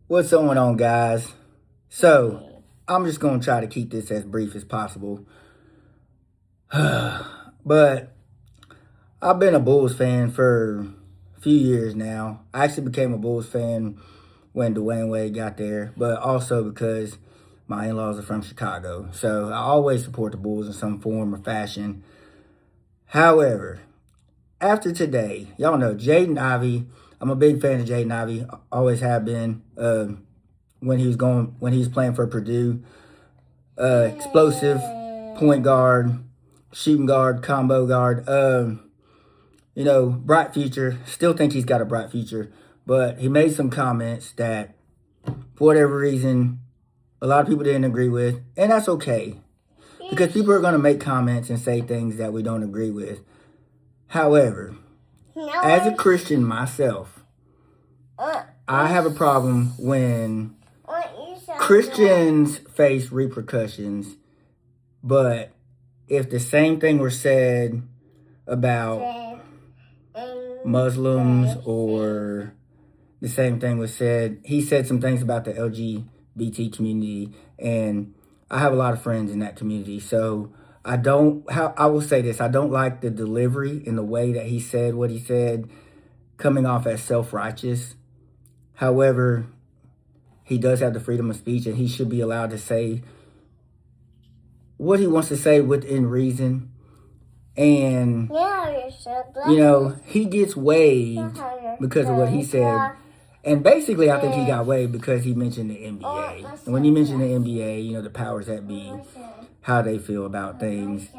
What's going on, guys? So, I'm just going to try to keep this as brief as possible. But I've been a Bulls fan for a few years now. I actually became a Bulls fan when Dwayne Wade got there, but also because my in-laws are from Chicago. So, I always support the Bulls in some form or fashion. However, after today, y'all know Jaden Ivey. I'm a big fan of Jaden Ivey. Always have been. When he was playing for Purdue, explosive point guard, shooting guard, combo guard. Bright future. Still think he's got a bright future, but he made some comments that, for whatever reason, a lot of people didn't agree with, and that's okay because people are going to make comments and say things that we don't agree with. However, as a Christian myself, I have a problem when Christians face repercussions, but if the same thing were said about Muslims, or the same thing was said, he said some things about the LGBT community, and I have a lot of friends in that community, so I will say this, I don't like the delivery in the way that he said what he said, coming off as self-righteous. However, he does have the freedom of speech, and he should be allowed to say what he wants to say within reason. And, he gets waived because of what he said. And basically, I think he got waived because he mentioned the NBA. And when he mentioned the NBA, the powers that be, how they feel about things.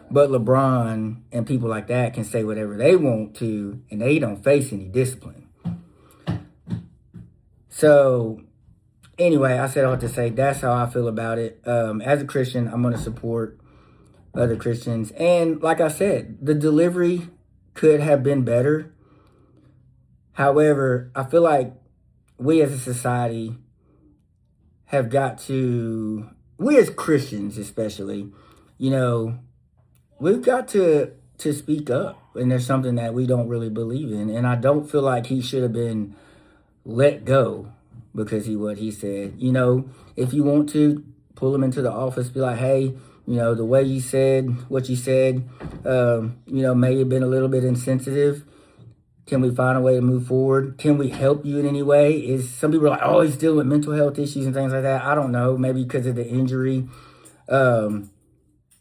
But LeBron and people like that can say whatever they want to, and they don't face any discipline. So, anyway, I said all to say that's how I feel about it. As a Christian, I'm going to support other Christians. And like I said, the delivery could have been better. However, I feel like we as a society have got to, we as Christians especially, we've got to speak up. And there's something that we don't really believe in. And I don't feel like he should have been let go because what he said. If you want to pull him into the office, be like, hey, the way you said what you said, may have been a little bit insensitive. Can we find a way to move forward? Can we help you in any way? Some people are like, oh, he's dealing with mental health issues and things like that. I don't know. Maybe because of the injury. I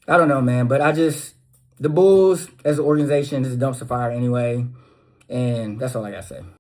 don't know, man. But the Bulls as an organization is a dumpster fire anyway. And that's all I got to say.